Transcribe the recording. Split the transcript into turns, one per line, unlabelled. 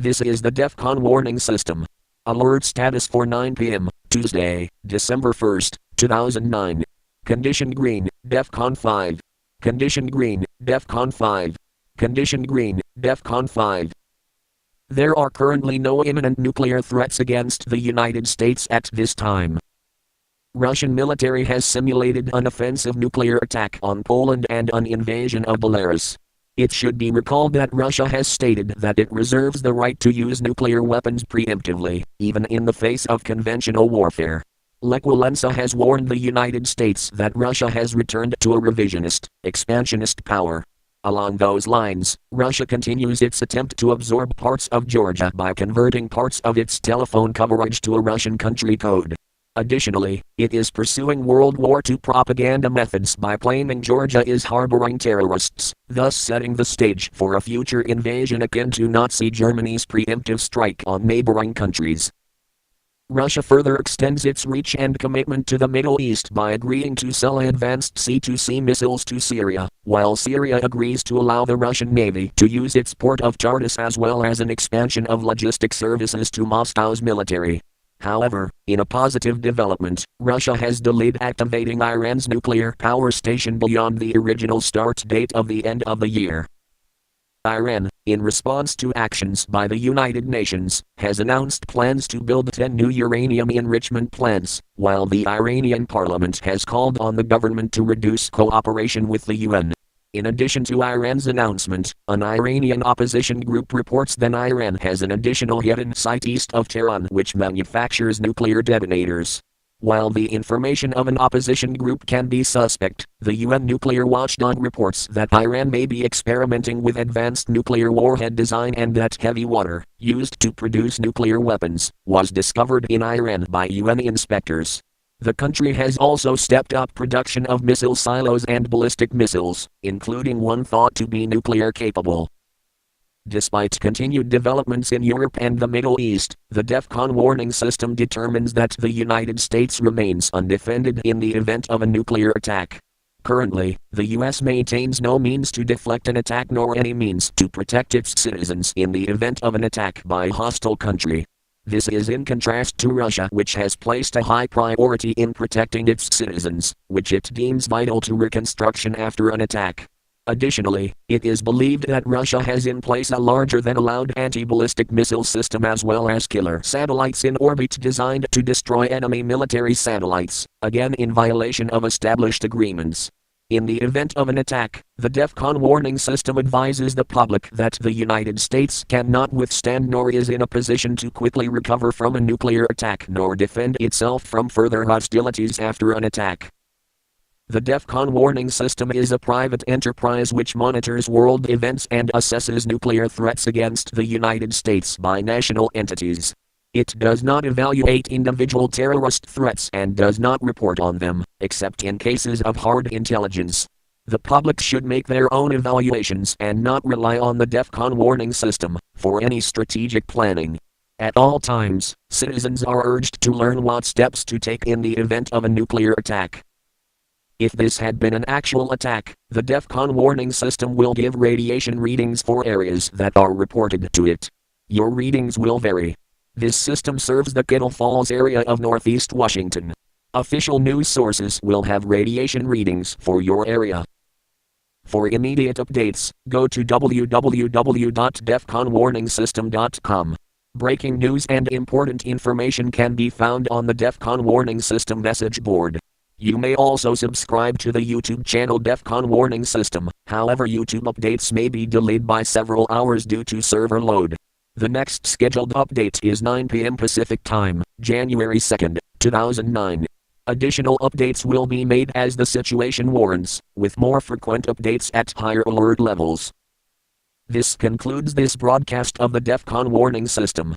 This is the DEFCON warning system. Alert status for 9 p.m., Tuesday, December 1st, 2009. Condition green, DEFCON 5. Condition green, DEFCON 5. Condition green, DEFCON 5. There are currently no imminent nuclear threats against the United States at this time. Russian military has simulated an offensive nuclear attack on Poland and an invasion of Belarus. It should be recalled that Russia has stated that it reserves the right to use nuclear weapons preemptively, even in the face of conventional warfare. Lech Walesa has warned the United States that Russia has returned to a revisionist, expansionist power. Along those lines, Russia continues its attempt to absorb parts of Georgia by converting parts of its telephone coverage to a Russian country code. Additionally, it is pursuing World War II propaganda methods by claiming Georgia is harboring terrorists, thus setting the stage for a future invasion akin to Nazi Germany's preemptive strike on neighboring countries. Russia further extends its reach and commitment to the Middle East by agreeing to sell advanced C-2C missiles to Syria, while Syria agrees to allow the Russian Navy to use its port of Tartus as well as an expansion of logistic services to Moscow's military. However, in a positive development, Russia has delayed activating Iran's nuclear power station beyond the original start date of the end of the year. Iran, in response to actions by the United Nations, has announced plans to build 10 new uranium enrichment plants, while the Iranian parliament has called on the government to reduce cooperation with the UN. In addition to Iran's announcement, an Iranian opposition group reports that Iran has an additional hidden site east of Tehran which manufactures nuclear detonators. While the information of an opposition group can be suspect, the UN nuclear watchdog reports that Iran may be experimenting with advanced nuclear warhead design and that heavy water, used to produce nuclear weapons, was discovered in Iran by UN inspectors. The country has also stepped up production of missile silos and ballistic missiles, including one thought to be nuclear capable. Despite continued developments in Europe and the Middle East, the DEFCON warning system determines that the United States remains undefended in the event of a nuclear attack. Currently, the U.S. maintains no means to deflect an attack nor any means to protect its citizens in the event of an attack by a hostile country. This is in contrast to Russia, which has placed a high priority in protecting its citizens, which it deems vital to reconstruction after an attack. Additionally, it is believed that Russia has in place a larger than allowed anti-ballistic missile system as well as killer satellites in orbit designed to destroy enemy military satellites, again in violation of established agreements. In the event of an attack, the DEFCON warning system advises the public that the United States cannot withstand nor is in a position to quickly recover from a nuclear attack nor defend itself from further hostilities after an attack. The DEFCON warning system is a private enterprise which monitors world events and assesses nuclear threats against the United States by national entities. It does not evaluate individual terrorist threats and does not report on them, except in cases of hard intelligence. The public should make their own evaluations and not rely on the DEFCON warning system for any strategic planning. At all times, citizens are urged to learn what steps to take in the event of a nuclear attack. If this had been an actual attack, the DEFCON warning system will give radiation readings for areas that are reported to it. Your readings will vary. This system serves the Kettle Falls area of northeast Washington. Official news sources will have radiation readings for your area. For immediate updates, go to www.defconwarningsystem.com. Breaking news and important information can be found on the DEFCON warning system message board. You may also subscribe to the YouTube channel DEFCON warning system, however YouTube updates may be delayed by several hours due to server load. The next scheduled update is 9 p.m. Pacific Time, January 2, 2009. Additional updates will be made as the situation warrants, with more frequent updates at higher alert levels. This concludes this broadcast of the DEFCON warning system.